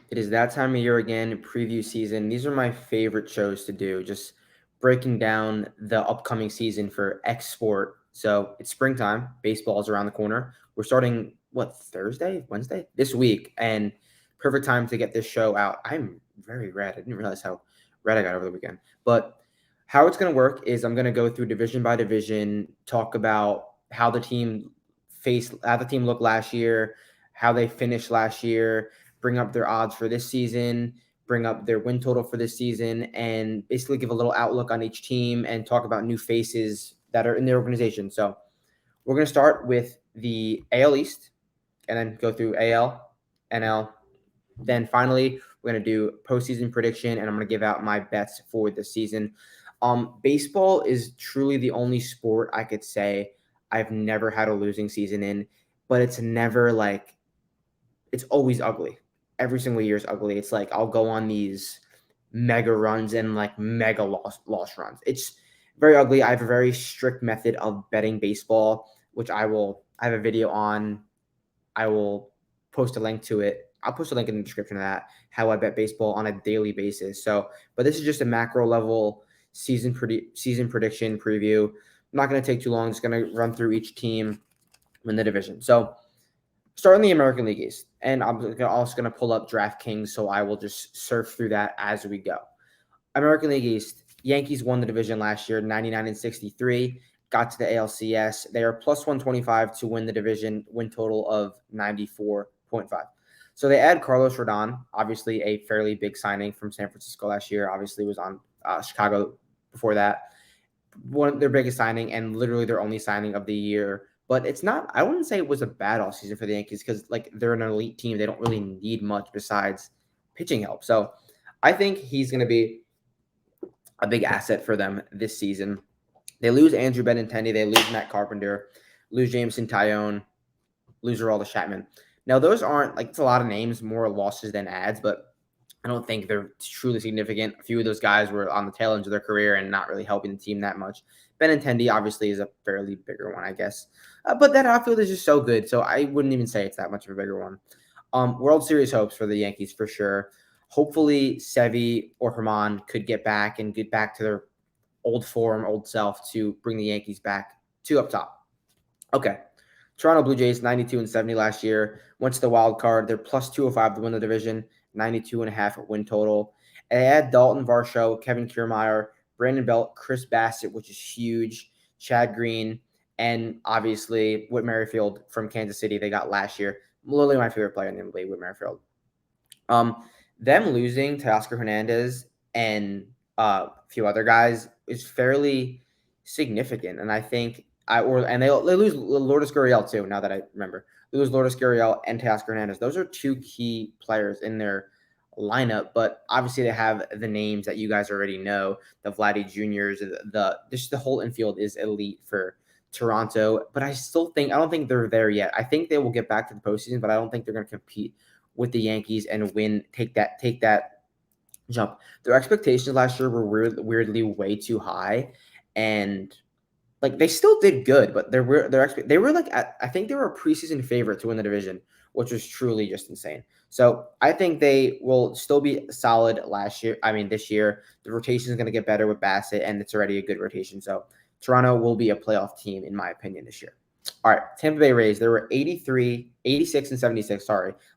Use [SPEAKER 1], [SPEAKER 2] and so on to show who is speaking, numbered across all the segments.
[SPEAKER 1] It is that time of year again, preview season. These are my favorite shows to do, just breaking down the upcoming season for X sport. So it's springtime, baseball is around the corner. We're starting, what, Thursday, Wednesday? This week, and perfect time to get this show out. I'm very red. I didn't realize how red I got over the weekend. But how it's going to work is I'm going to go through division by division, talk about how the team looked last year, how they finished last year, bring up their odds for this season, bring up their win total for this season, and basically give a little outlook on each team and talk about new faces that are in the organization. So we're going to start with the AL East and then go through AL, NL. Then finally, we're going to do postseason prediction, and I'm going to give out my bets for the season. Baseball is truly the only sport I could say I've never had a losing season in, but it's never like it's always ugly. Every single year is ugly. It's like I'll go on these mega runs and like mega loss runs. It's very ugly. I have a very strict method of betting baseball, which I have a video on. I will post a link to it. I'll post a link in the description of that, how I bet baseball on a daily basis. So, but this is just a macro level season prediction preview. I'm not going to take too long. Just going to run through each team in the division. So, start in the American League East, and I'm also going to pull up DraftKings, so I will just surf through that as we go. American League East, Yankees won the division last year, 99-63. Got to the ALCS. They are plus 125 to win the division, win total of 94.5. So they add Carlos Rodon, obviously a fairly big signing from San Francisco last year. Obviously was on Chicago before that. One of their biggest signing and literally their only signing of the year. But it's not, I wouldn't say it was a bad off season for the Yankees because like they're an elite team. They don't really need much besides pitching help. So I think he's going to be a big asset for them this season. They lose Andrew Benintendi. They lose Matt Carpenter, lose Jameson Tyone, lose Aroldis Chapman. Now, those aren't like it's a lot of names, more losses than adds, but I don't think they're truly significant. A few of those guys were on the tail end of their career and not really helping the team that much. Benintendi obviously is a fairly bigger one, I guess. But that outfield is just so good, so I wouldn't even say it's that much of a bigger one. World Series hopes for the Yankees for sure. Hopefully, Sevy or Herman could get back and get back to their old form, old self to bring the Yankees back to up top. Okay. Toronto Blue Jays 92-70 last year. Went to the wild card. They're plus 205 to win the division, 92.5 win total. And they add Dalton Varsho, Kevin Kiermaier, Brandon Belt, Chris Bassett, which is huge, Chad Green, and obviously Whit Merrifield from Kansas City they got last year. Literally my favorite player in the MLB, Whit Merrifield. Them losing to Oscar Hernandez and a few other guys is fairly significant, and I think they lose Lourdes Gurriel too. Now that I remember, they lose Lourdes Gurriel and Teoscar Hernandez. Those are two key players in their lineup, but obviously they have the names that you guys already know, the Vladdy Juniors, just the whole infield is elite for Toronto. But I don't think they're there yet. I think they will get back to the postseason, but I don't think they're going to compete with the Yankees and win, take that jump. Their expectations last year were weirdly way too high, and like they still did good, but they were like I think they were a preseason favorite to win the division, which was truly just insane. So I think they will still be solid this year. The rotation is going to get better with Bassett, and it's already a good rotation. So Toronto will be a playoff team in my opinion this year. All right, Tampa Bay Rays. There were 83, 86, and 76,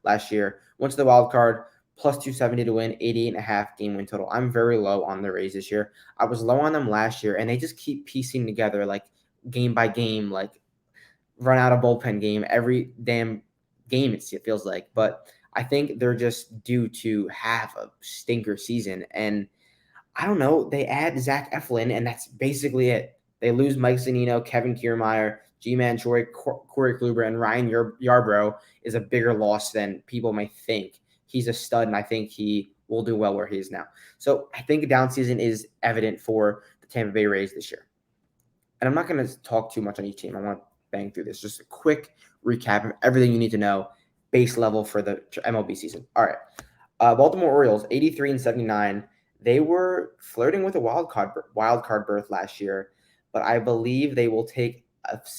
[SPEAKER 1] last year. Went to the wild card, plus 270 to win, 88.5 game win total. I'm very low on the Rays this year. I was low on them last year, and they just keep piecing together like game by game, like run out of bullpen game every damn game, it feels like. But I think they're just due to have a stinker season. And I don't know, they add Zach Eflin, and that's basically it. They lose Mike Zunino, Kevin Kiermaier, G-Man Choi, Corey Kluber, and Ryan Yarbrough is a bigger loss than people may think. He's a stud, and I think he will do well where he is now. So I think a down season is evident for the Tampa Bay Rays this year. And I'm not going to talk too much on each team. I want to bang through this. Just a quick recap of everything you need to know, base level for the MLB season. All right. Baltimore Orioles, 83-79. They were flirting with a wild card berth last year, but I believe they will take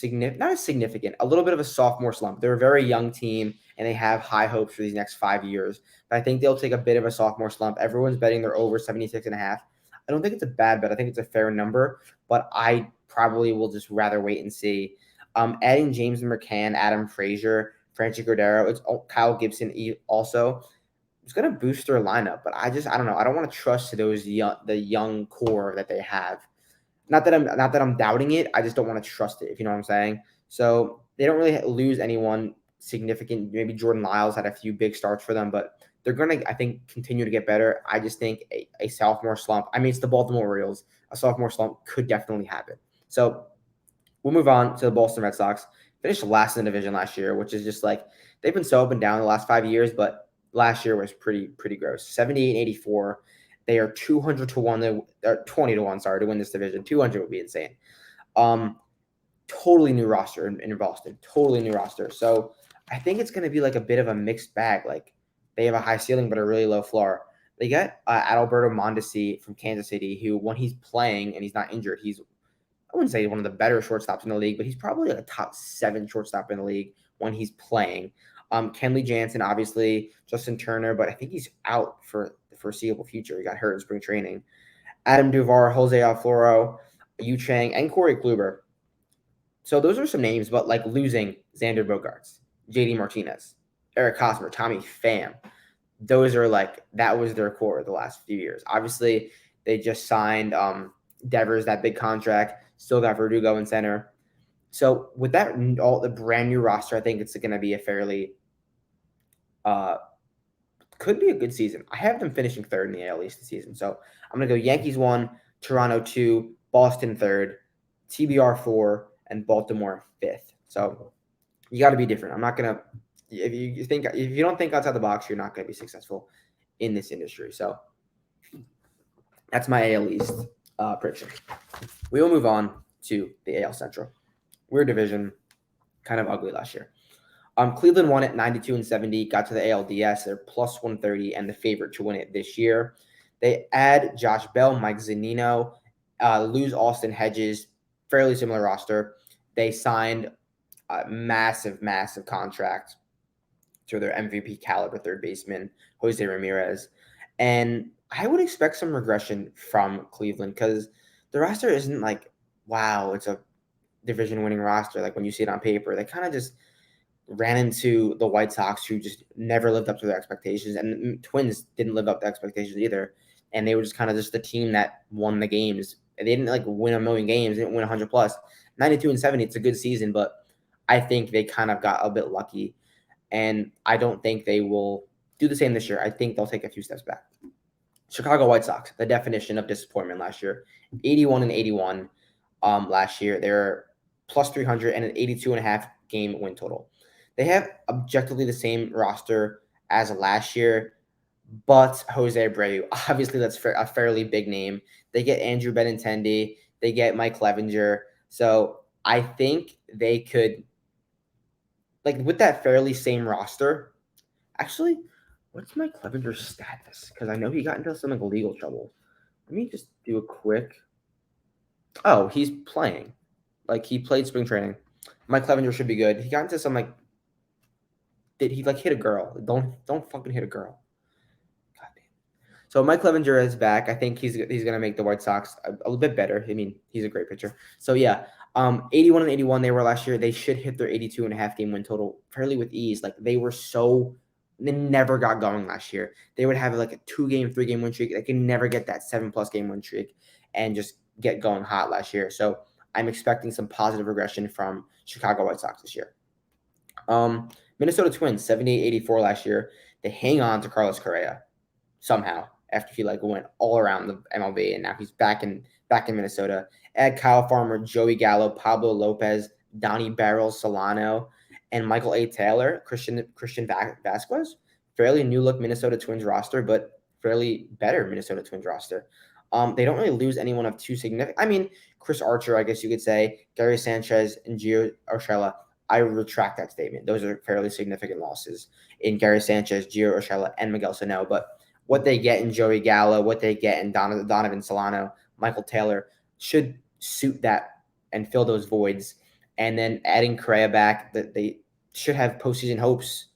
[SPEAKER 1] not as significant, a little bit of a sophomore slump. They're a very young team and they have high hopes for these next 5 years. But I think they'll take a bit of a sophomore slump. Everyone's betting they're over 76.5. I don't think it's a bad bet. I think it's a fair number, but I probably will just rather wait and see. Adding James McCann, Adam Frazier, Franchi Cordero, it's Kyle Gibson also. It's going to boost their lineup, but I don't know. I don't want to trust the young core that they have. Not that I'm doubting it. I just don't want to trust it, if you know what I'm saying. So they don't really lose anyone significant. Maybe Jordan Lyles had a few big starts for them, but they're going to, I think, continue to get better. I just think a sophomore slump. I mean, it's the Baltimore Orioles. A sophomore slump could definitely happen. So we'll move on to the Boston Red Sox. Finished last in the division last year, which is just like they've been so up and down the last 5 years, but last year was pretty gross. 78-84. They are 200 to 1, 20 to 1, to win this division. 200 would be insane. Totally new roster in Boston. Totally new roster. So I think it's going to be like a bit of a mixed bag. Like they have a high ceiling, but a really low floor. They got Adalberto Mondesi from Kansas City, who when he's playing and he's not injured, I wouldn't say one of the better shortstops in the league, but he's probably like a top 7 shortstop in the league when he's playing. Kenley Jansen, obviously, Justin Turner, but I think he's out for the foreseeable future. He got hurt in spring training. Adam Duvar, Jose Alfaro, Yu Chang, and Corey Kluber. So those are some names, but like losing Xander Bogaerts, JD Martinez, Eric Hosmer, Tommy Pham. Those are that was their core the last few years. Obviously, they just signed Devers, that big contract, still got Verdugo in center. So with that, all the brand new roster, I think it's going to be a fairly could be a good season. I have them finishing third in the AL East this season. So I'm going to go Yankees 1, Toronto 2, Boston 3rd, TBR 4, and Baltimore 5th. So you got to be different. I'm not going to if you don't think outside the box, you're not going to be successful in this industry. So that's my AL East prediction. We will move on to the AL Central. Weird division, kind of ugly last year. Cleveland won it 92-70, got to the ALDS. They're plus 130 and the favorite to win it this year. They add Josh Bell, Mike Zunino, lose Austin Hedges, fairly similar roster. They signed a massive contract to their MVP caliber third baseman, Jose Ramirez. And I would expect some regression from Cleveland because the roster isn't like, wow, it's a division winning roster. Like when you see it on paper, they kind of just ran into the White Sox, who just never lived up to their expectations. And the Twins didn't live up to expectations either. And they were just kind of just the team that won the games. And they didn't win a million games. They didn't win 100 plus. 92-70, it's a good season, but I think they kind of got a bit lucky. And I don't think they will do the same this year. I think they'll take a few steps back. Chicago White Sox, the definition of disappointment last year. 81-81 last year. They're plus 300 and an 82.5 game win total. They have objectively the same roster as last year, but Jose Abreu, obviously that's a fairly big name. They get Andrew Benintendi. They get Mike Clevinger. So I think they could, with that fairly same roster, actually, what's Mike Clevenger's status? Because I know he got into some legal trouble. Let me just do a quick. Oh, he's playing. He played spring training. Mike Clevenger should be good. He got into some did he hit a girl? Don't fucking hit a girl. God damn. So Mike Clevenger is back. I think he's gonna make the White Sox a little bit better. I mean, he's a great pitcher. So yeah, 81-81 they were last year. They should hit their 82.5 game win total fairly with ease. They never got going last year. They would have a 2-game, 3-game win streak. They can never get that 7+ game win streak and just get going hot last year. So I'm expecting some positive regression from Chicago White Sox this year. Minnesota Twins, 78-84 last year. They hang on to Carlos Correa somehow after he went all around the MLB, and now he's back in Minnesota. Add Kyle Farmer, Joey Gallo, Pablo Lopez, Donnie Barrels, Solano, and Michael A. Taylor, Christian Vasquez. Fairly new look Minnesota Twins roster, but fairly better Minnesota Twins roster. They don't really lose anyone of too significant. I mean, Chris Archer, I guess you could say, Gary Sanchez, and Gio Urshela. I retract that statement. Those are fairly significant losses in Gary Sanchez, Gio Urshela, and Miguel Sano. But what they get in Joey Gallo, what they get in Donovan Solano, Michael Taylor should suit that and fill those voids. And then adding Correa back, that they should have postseason hopes.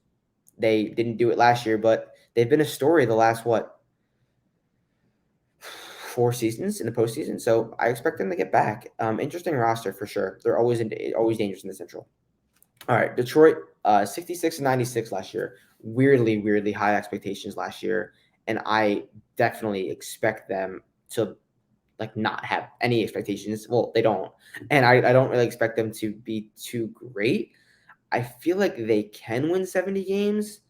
[SPEAKER 1] They didn't do it last year, but they've been a story the last, 4 seasons in the postseason. So I expect them to get back. Interesting roster for sure. They're always dangerous in the Central. All right, Detroit, 66-96 last year. Weirdly high expectations last year, and I definitely expect them to not have any expectations. Well, they don't, and I don't really expect them to be too great. I feel like they can win 70 games,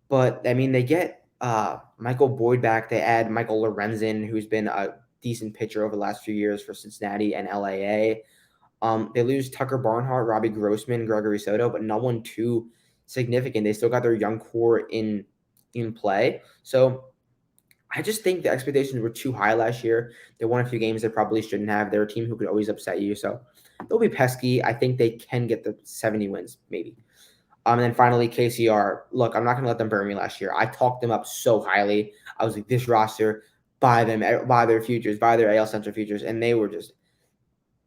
[SPEAKER 1] but I mean they get Michael Boyd back. They add Michael Lorenzen, who's been a decent pitcher over the last few years for Cincinnati and LAA. They lose Tucker Barnhart, Robbie Grossman, Gregory Soto, but no one too significant. They still got their young core in play. So I just think the expectations were too high last year. They won a few games they probably shouldn't have. They're a team who could always upset you. So they'll be pesky. I think they can get the 70 wins, maybe. And then finally, KCR. Look, I'm not going to let them burn me last year. I talked them up so highly. I was like, this roster, buy them, buy their futures, buy their AL Central futures. And they were just,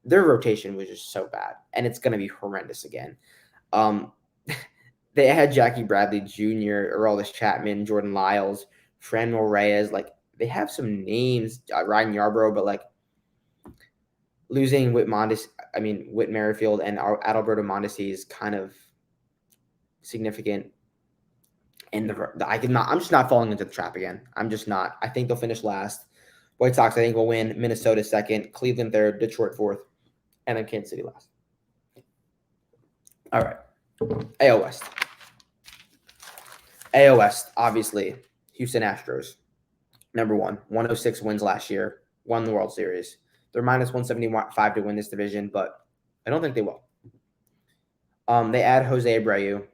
[SPEAKER 1] their rotation was just so bad. And it's going to be horrendous again. They had Jackie Bradley Jr., Aroldis Chapman, Jordan Lyles, Franmil Reyes. Like, they have some names, Ryan Yarbrough, but like losing Whit Merrifield and Adalberto Mondesi is kind of significant. And I'm just not falling into the trap again. I'm just not. I think they'll finish last. White Sox, I think, will win. Minnesota second, Cleveland third, Detroit fourth, and then Kansas City last. All right. AL West. AL West, obviously, Houston Astros, number one. 106 wins last year, won the World Series. They're minus 175 to win this division, but I don't think they will. They add Jose Abreu,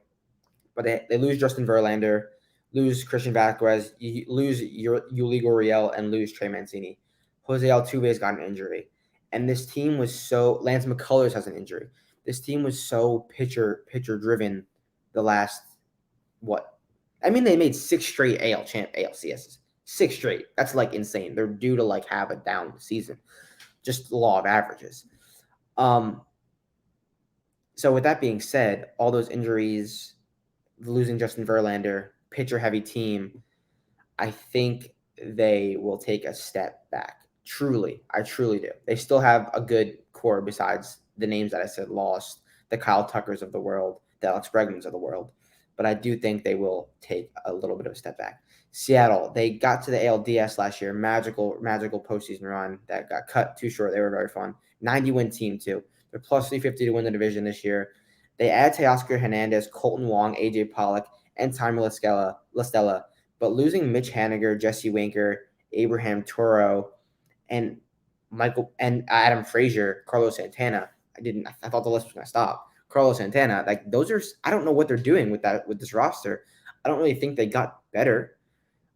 [SPEAKER 1] but they lose Justin Verlander, lose Christian Vasquez, lose Yuli Gurriel, and lose Trey Mancini. Jose Altuve's got an injury. And this team was Lance McCullers has an injury. This team was so pitcher-driven the last, they made 6 straight ALCSs. 6 straight. That's, insane. They're due to, have a down season. Just the law of averages. So with that being said, all those injuries, losing Justin Verlander, pitcher-heavy team, I think they will take a step back. Truly. I truly do. They still have a good core besides the names that I said lost, the Kyle Tuckers of the world, the Alex Bregmans of the world. But I do think they will take a little bit of a step back. Seattle, they got to the ALDS last year. Magical postseason run that got cut too short. They were very fun. 90-win team, too. They're plus 350 to win the division this year. They add Teoscar Hernandez, Colton Wong, AJ Pollock, and Timer La Stella. But losing Mitch Haniger, Jesse Winker, Abraham Toro, and Adam Frazier, Carlos Santana. I thought the list was going to stop. Carlos Santana, those are, I don't know what they're doing with this roster. I don't really think they got better.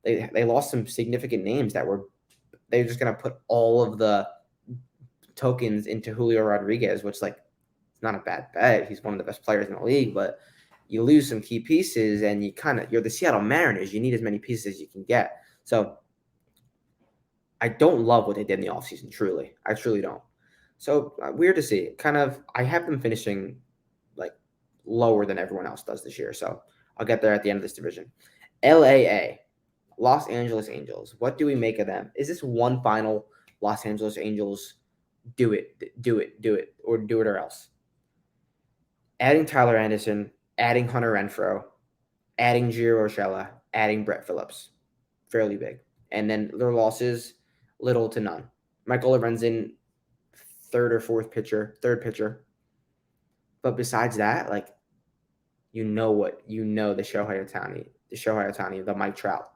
[SPEAKER 1] They lost some significant names they're just going to put all of the tokens into Julio Rodriguez, which it's not a bad bet. He's one of the best players in the league, but you lose some key pieces and you're the Seattle Mariners. You need as many pieces as you can get. So I don't love what they did in the offseason, truly. I truly don't. So weird to see. I have them finishing lower than everyone else does this year. So I'll get there at the end of this division. LAA, Los Angeles Angels. What do we make of them? Is this one final Los Angeles Angels do it, or do it or else? Adding Tyler Anderson, adding Hunter Renfroe, adding Gio Urshela, adding Brett Phillips. Fairly big. And then their losses, little to none. Michael Lorenzen, third pitcher. But besides that, the Shohei Ohtani, the Mike Trout.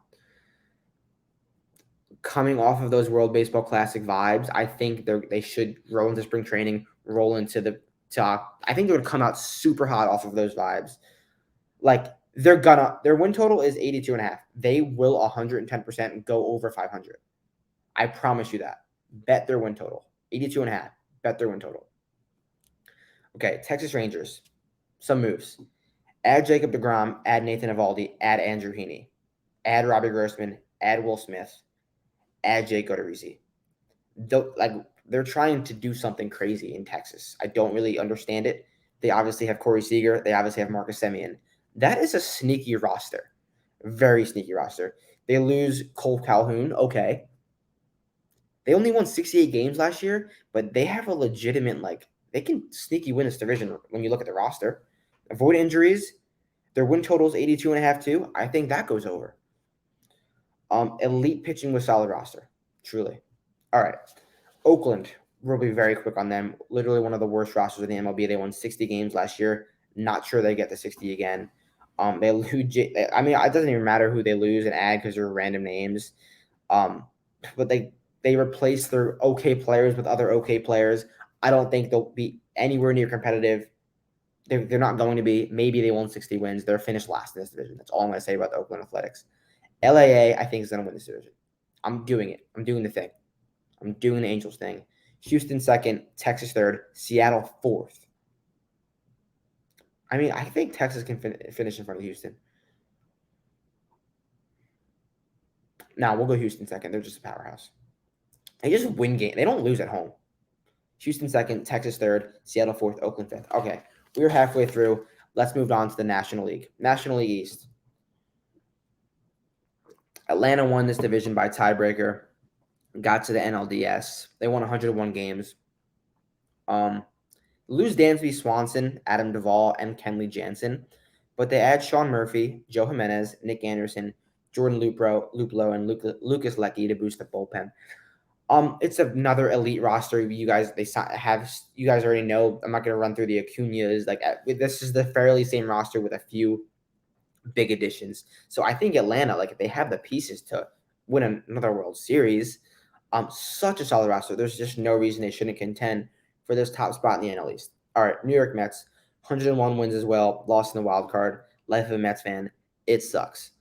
[SPEAKER 1] Coming off of those World Baseball Classic vibes, I think they should roll into spring training, roll into the top. I think they would come out super hot off of those vibes. Their win total is 82.5. They will 110% go over 500. I promise you that. Bet their win total. 82.5. Bet their win total. Okay, Texas Rangers. Some moves. Add Jacob deGrom, add Nathan Eovaldi, add Andrew Heaney, add Robbie Grossman, add Will Smith, add Jake Odorizzi. they're trying to do something crazy in Texas. I don't really understand it. They obviously have Corey Seager. They obviously have Marcus Semien. That is a sneaky roster. Very sneaky roster. They lose Cole Calhoun. Okay. They only won 68 games last year, but they have a legitimate, they can sneaky win this division when you look at the roster. Avoid injuries. Their win total is 82.5 too. I think that goes over. Elite pitching with solid roster. Truly. All right. Oakland, we'll be very quick on them. Literally one of the worst rosters in the MLB. They won 60 games last year. Not sure they get to 60 again. They lose. I mean, it doesn't even matter who they lose and add because they're random names. But they replace their okay players with other okay players. I don't think they'll be anywhere near competitive. They're not going to be. Maybe they won 60 wins. They're finished last in this division. That's all I'm going to say about the Oakland Athletics. LAA, I think, is going to win this division. I'm doing it. I'm doing the thing. I'm doing the Angels thing. Houston second, Texas third, Seattle fourth. I mean, I think Texas can finish in front of Houston. Now, we'll go Houston second. They're just a powerhouse. They just win game. They don't lose at home. Houston second, Texas third, Seattle fourth, Oakland fifth. Okay, we're halfway through. Let's move on to the National League. National League East. Atlanta won this division by tiebreaker. Got to the NLDS. They won 101 games. Lose Dansby Swanson, Adam Duvall, and Kenley Jansen, but they add Sean Murphy, Joe Jimenez, Nick Anderson, Jordan Luplow, and Lucas Leckie to boost the bullpen. It's another elite roster. You guys already know. I'm not going to run through the Acuñas. This is the fairly same roster with a few big additions. So I think Atlanta, if they have the pieces to win another World Series, such a solid roster. There's just no reason they shouldn't contend for this top spot in the NL East. All right, New York Mets, 101 wins as well, lost in the wild card. Life of a Mets fan, it sucks.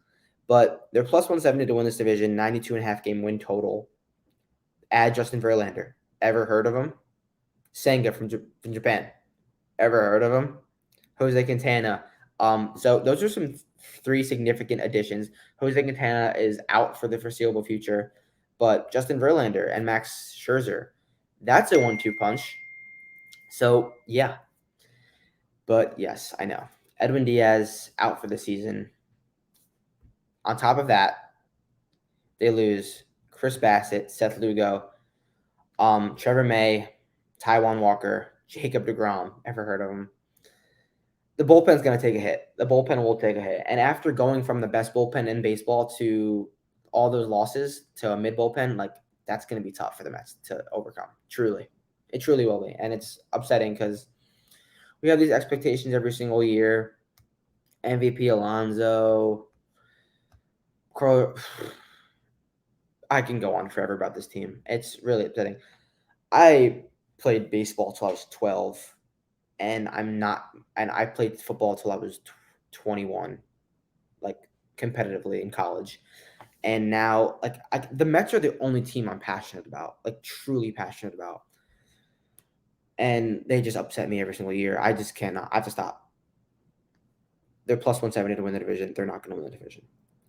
[SPEAKER 1] But they're plus 170 to win this division, 92.5 game win total. Add Justin Verlander. Ever heard of him? Senga from Japan. Ever heard of him? Jose Quintana. So those are some three significant additions. Jose Quintana is out for the foreseeable future, but Justin Verlander and Max Scherzer, that's a 1-2 punch. So, yeah. But, yes, I know. Edwin Diaz out for the season. On top of that, they lose Chris Bassett, Seth Lugo, Trevor May, Taijuan Walker, Jacob deGrom. Ever heard of him? The bullpen's going to take a hit. The bullpen will take a hit. And after going from the best bullpen in baseball to all those losses to a mid bullpen, that's going to be tough for the Mets to overcome. Truly. It truly will be. And it's upsetting because we have these expectations every single year. MVP Alonso. I can go on forever about this team. It's really upsetting. I played baseball till I was 12. And I played football till I was 21, competitively in college. And now, the Mets are the only team I'm passionate about, truly passionate about. And they just upset me every single year. I just cannot. I have to stop. They're plus 170 to win the division. They're not going to win the division.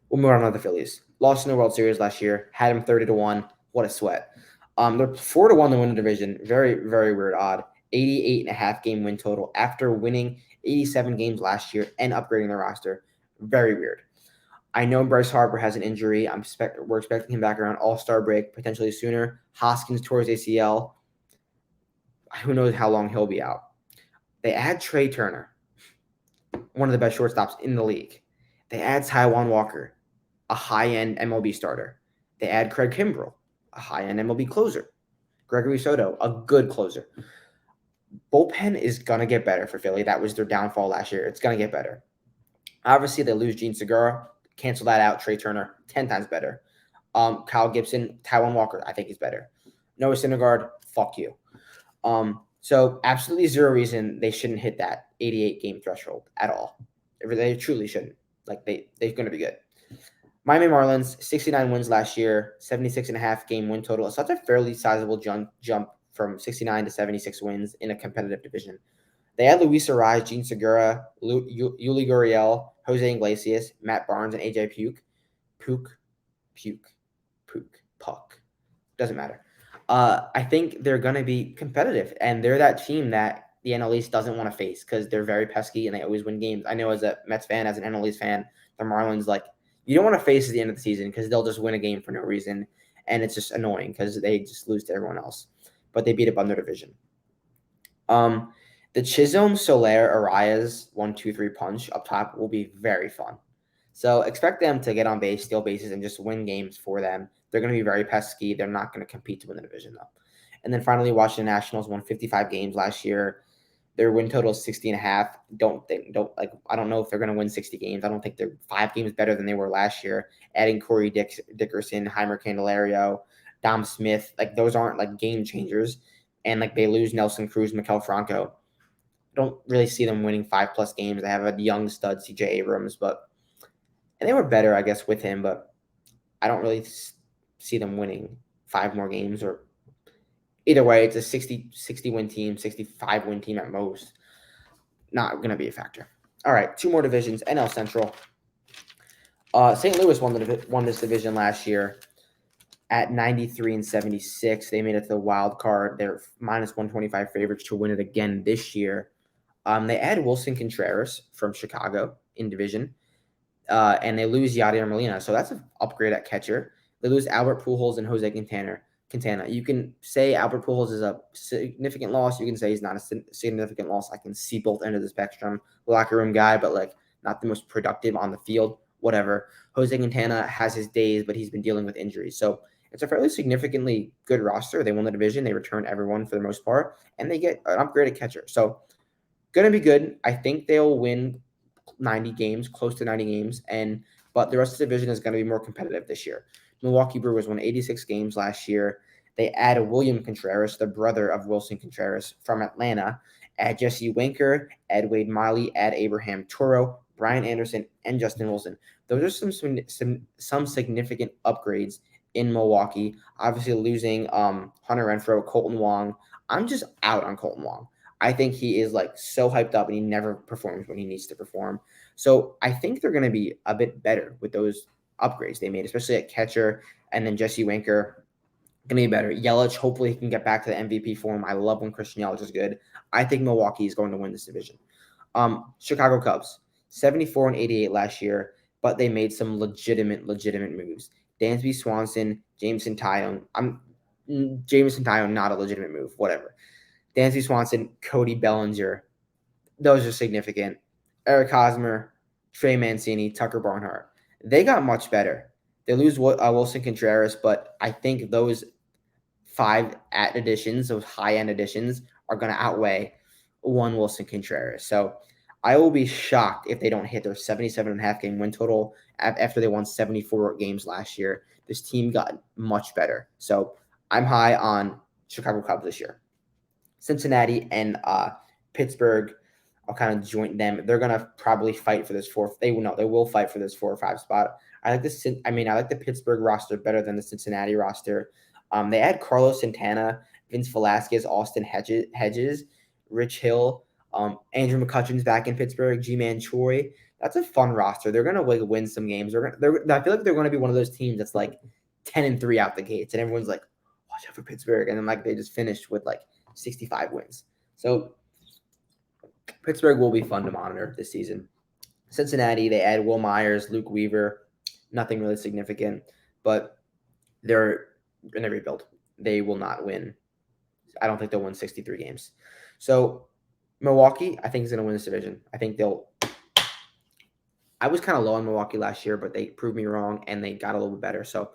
[SPEAKER 1] We'll move on to the Phillies. Lost in the World Series last year. Had them 30-1. What a sweat. They're 4-1 to win the division. Very, very weird odd. 88.5 game win total after winning 87 games last year and upgrading their roster. Very weird. I know Bryce Harper has an injury. We're expecting him back around All-Star break, potentially sooner. Hoskins tore his ACL. Who knows how long he'll be out. They add Trey Turner, one of the best shortstops in the league. They add Taijuan Walker, a high-end MLB starter. They add Craig Kimbrell, a high-end MLB closer. Gregory Soto, a good closer. Bullpen is going to get better for Philly. That was their downfall last year. It's going to get better. Obviously, they lose Gene Segura. Cancel that out. Trey Turner, 10 times better. Kyle Gibson, Taijuan Walker, I think he's better. Noah Syndergaard, fuck you. So absolutely zero reason they shouldn't hit that 88 game threshold at all. They truly shouldn't. They're going to be good. Miami Marlins, 69 wins last year, 76.5 game win total. It's such a fairly sizable jump from 69 to 76 wins in a competitive division. They had Luis Arraez, Gene Segura, Yuli Gurriel, Jose Iglesias, Matt Barnes, and AJ Puck. Doesn't matter. I think they're going to be competitive, and they're that team that the NL East doesn't want to face because they're very pesky and they always win games. I know as a Mets fan, as an NL East fan, the Marlins, like, you don't want to face at the end of the season because they'll just win a game for no reason, and it's just annoying because they just lose to everyone else. But they beat up on their division. Um, the Chisholm Soler Arias 1-2-3 punch up top will be very fun. So expect them to get on base, steal bases, and just win games for them. They're going to be very pesky. They're not going to compete to win the division, though. And then finally, Washington Nationals won 55 games last year. Their win total is 60 and a half. I don't know if they're going to win 60 games. I don't think they're 5 games better than they were last year. Adding Corey Dickerson, Heimer Candelario, Dom Smith, like, those aren't like game changers. And like, they lose Nelson Cruz, Maikel Franco. Don't really see them winning 5+ games. They have a young stud, CJ Abrams, and they were better, I guess, with him, but I don't really see them winning 5 more games. Or either way, it's a 60 win team, 65 win team at most. Not going to be a factor. All right, 2 more divisions. NL Central. St. Louis won this division last year at 93-76. They made it to the wild card. They're -125 favorites to win it again this year. They add Wilson Contreras from Chicago in division. And they lose Yadier Molina. So that's an upgrade at catcher. They lose Albert Pujols and Jose Quintana. You can say Albert Pujols is a significant loss. You can say he's not a significant loss. I can see both ends of the spectrum. Locker room guy, but like not the most productive on the field. Whatever. Jose Quintana has his days, but he's been dealing with injuries. So it's a fairly significantly good roster. They won the division. They return everyone for the most part, and they get an upgraded catcher. So going to be good. I think they'll win 90 games, close to 90 games, but the rest of the division is going to be more competitive this year. Milwaukee Brewers won 86 games last year. They add William Contreras, the brother of Wilson Contreras from Atlanta, add Jesse Winker, add Wade Miley, add Abraham Toro, Brian Anderson, and Justin Wilson. Those are some significant upgrades in Milwaukee. Obviously losing Hunter Renfroe, Colton Wong. I'm just out on Colton Wong. I think he is like so hyped up and he never performs when he needs to perform. So I think they're going to be a bit better with those upgrades they made, especially at catcher. And then Jesse Winker going to be better. Yelich, hopefully he can get back to the MVP form. I love when Christian Yelich is good. I think Milwaukee is going to win this division. Chicago Cubs, 74-88 last year, but they made some legitimate moves. Dansby Swanson, Jameson Taillon. Jameson Taillon, not a legitimate move. Whatever. Dansby Swanson, Cody Bellinger, those are significant. Eric Hosmer, Trey Mancini, Tucker Barnhart. They got much better. They lose Wilson Contreras, but I think those 5 additions, those high-end additions, are going to outweigh one Wilson Contreras. So I will be shocked if they don't hit their 77.5 game win total after they won 74 games last year. This team got much better. So I'm high on Chicago Cubs this year. Cincinnati and Pittsburgh, I'll kind of join them. They're gonna probably fight for this fourth. They will fight for this 4 or 5 spot. I like the Pittsburgh roster better than the Cincinnati roster. They add Carlos Santana, Vince Velasquez, Austin Hedges, Rich Hill, Andrew McCutchen's back in Pittsburgh, G-Man Choi. That's a fun roster. They're gonna win some games. I feel like they're gonna be one of those teams that's like 10-3 out the gates, and everyone's like, watch out for Pittsburgh, and then like they just finished with like 65 wins. So Pittsburgh will be fun to monitor this season. Cincinnati, they add Will Myers, Luke Weaver. Nothing really significant, but they're in a rebuild. They will not win. I don't think they'll win 63 games. So Milwaukee, I think, is going to win this division. I was kind of low on Milwaukee last year, but they proved me wrong, and they got a little bit better. So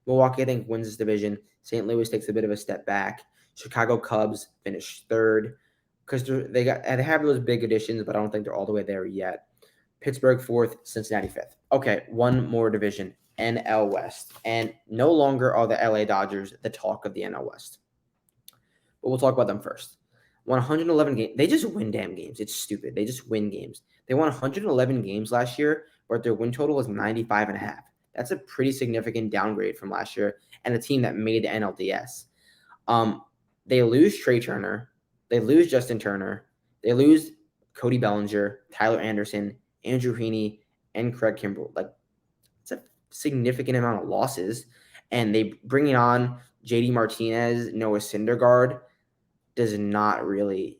[SPEAKER 1] Milwaukee, I think, wins this division. St. Louis takes a bit of a step back. Chicago Cubs finish 3rd because they have those big additions, but I don't think they're all the way there yet. Pittsburgh 4th, Cincinnati 5th. Okay, one more division, NL West. And no longer are the LA Dodgers the talk of the NL West. But we'll talk about them first. 111 games. They just win damn games. It's stupid. They just win games. They won 111 games last year, but their win total was 95.5. That's a pretty significant downgrade from last year and a team that made the NLDS. They lose Trey Turner. They lose Justin Turner. They lose Cody Bellinger, Tyler Anderson, Andrew Heaney, and Craig Kimbrell. Like, it's a significant amount of losses. And they bring on JD Martinez, Noah Syndergaard does not really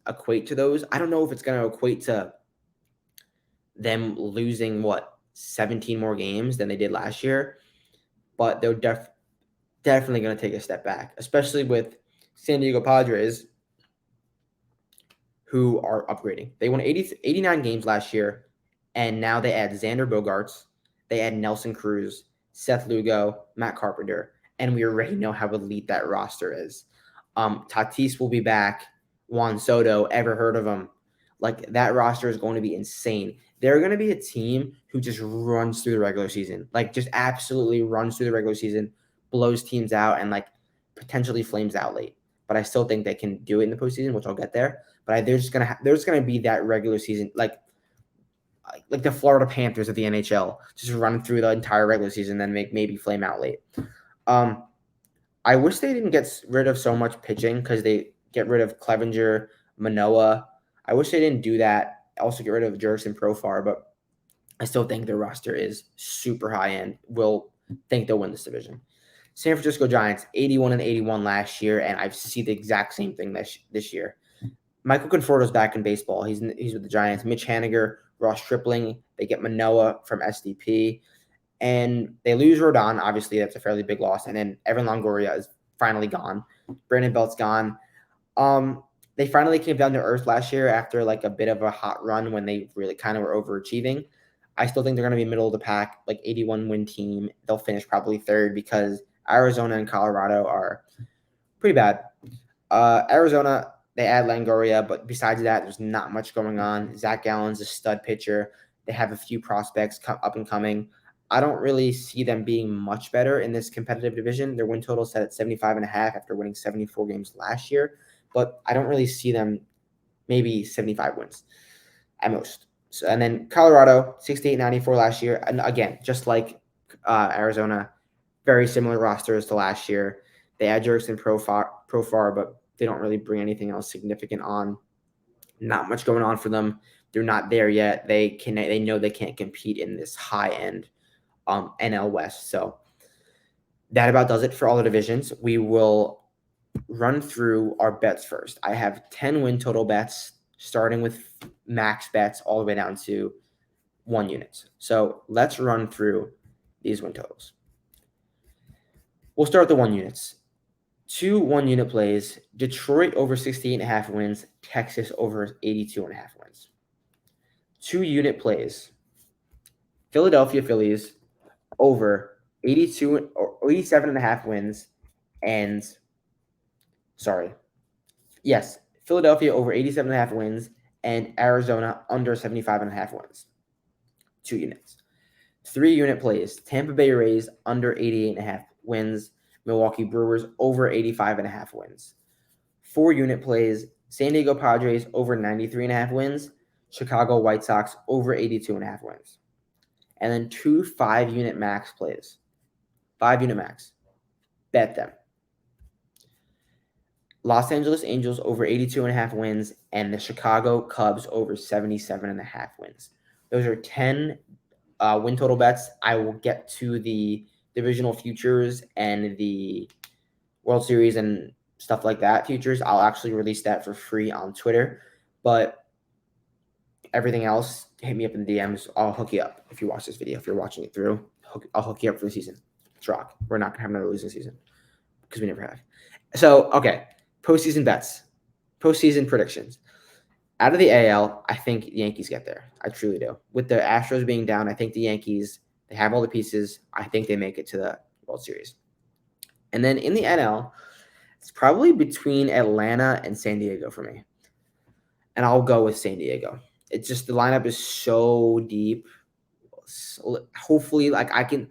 [SPEAKER 1] equate to those. I don't know if it's going to equate to them losing 17 more games than they did last year, but they're definitely going to take a step back, especially with San Diego Padres, who are upgrading. They won 89 games last year, and now they add Xander Bogaerts, they add Nelson Cruz, Seth Lugo, Matt Carpenter, and we already know how elite that roster is. Tatis will be back. Juan Soto, ever heard of him? Like, that roster is going to be insane. They're going to be a team who just runs through the regular season, like just absolutely runs through the regular season, blows teams out, and like potentially flames out late. But I still think they can do it in the postseason, which I'll get there. But they're just gonna be that regular season, like the Florida Panthers of the NHL, just run through the entire regular season, then maybe flame out late. I wish they didn't get rid of so much pitching because they get rid of Clevenger, Manoah. I wish they didn't do that. Also get rid of Jurickson Profar, but I still think their roster is super high end. Will think they'll win this division. San Francisco Giants, 81-81 last year, and I see the exact same thing this year. Michael Conforto's back in baseball. He's with the Giants. Mitch Haniger, Ross Stripling. They get Manoah from SDP. And they lose Rodon. Obviously, that's a fairly big loss. And then Evan Longoria is finally gone. Brandon Belt's gone. They finally came down to earth last year after like a bit of a hot run when they really kind of were overachieving. I still think they're going to be middle of the pack, like 81-win team. They'll finish probably third because Arizona and Colorado are pretty bad. Arizona, they add Longoria, but besides that, there's not much going on. Zach Gallen's a stud pitcher. They have a few prospects up and coming. I don't really see them being much better in this competitive division. Their win total set at 75.5 after winning 74 games last year, but I don't really see them maybe 75 wins at most. So, and then Colorado, 68-94 last year. And again, just like Arizona, very similar rosters to last year. They add Jurickson Profar, but they don't really bring anything else significant on. Not much going on for them. They're not there yet. They know they can't compete in this high end NL West. So that about does it for all the divisions. We will run through our bets first. I have 10 win total bets, starting with max bets all the way down to 1 unit. So let's run through these win totals. We'll start with the 1 units. 2 1-unit plays: Detroit over 68.5 wins, Texas over 82.5 wins. 2-unit plays: Philadelphia Phillies over 82 or 87.5 wins, and Philadelphia over 87.5 wins, and Arizona under 75.5 wins. 2 units. 3-unit plays: Tampa Bay Rays under 88.5 wins, Milwaukee Brewers over 85.5 wins. 4-unit plays: San Diego Padres over 93.5 wins, Chicago White Sox over 82.5 wins. And then 2 5-unit max plays. 5-unit max. Bet them. Los Angeles Angels over 82.5 wins, and the Chicago Cubs over 77.5 wins. Those are 10 win total bets. I will get to the divisional futures and the World Series and stuff like that futures. I'll actually release that for free on Twitter. But everything else, hit me up in the DMs. I'll hook you up if you watch this video. If you're watching it through, I'll hook you up for the season. It's rock. We're not going to have another losing season because we never have. So, okay, postseason bets, postseason predictions. Out of the AL, I think the Yankees get there. I truly do. With the Astros being down, I think the Yankees, they have all the pieces. I think they make it to the World Series. And then in the NL, it's probably between Atlanta and San Diego for me. And I'll go with San Diego. It's just the lineup is so deep. So hopefully, like, I can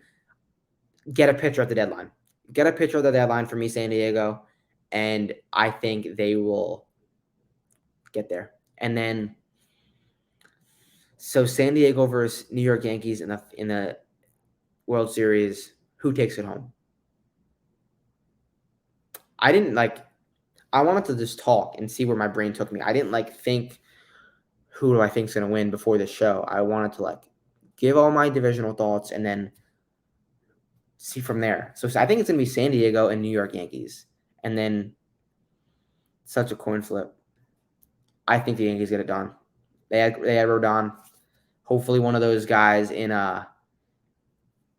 [SPEAKER 1] get a pitcher at the deadline. Get a pitcher at the deadline for me, San Diego. And I think they will get there. And then, so San Diego versus New York Yankees in the World Series, who takes it home? I wanted to just talk and see where my brain took me. I didn't think, who do I think is going to win before the show? I wanted to give all my divisional thoughts and then see from there. So I think it's going to be San Diego and New York Yankees. And then such a coin flip. I think the Yankees get it done. They had Rodon. Hopefully one of those guys in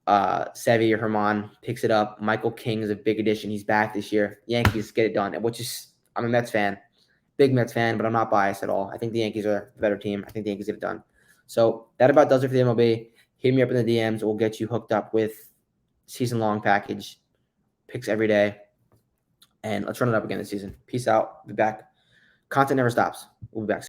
[SPEAKER 1] Sevy or Herman picks it up. Michael King is a big addition. He's back this year. Yankees get it done, which is I'm a Mets fan. Big Mets fan, but I'm not biased at all. I think the Yankees are the better team. I think the Yankees get it done. So that about does it for the MLB. Hit me up in the DMs. We'll get you hooked up with season-long package, picks every day. And let's run it up again this season. Peace out. Be back. Content never stops. We'll be back soon.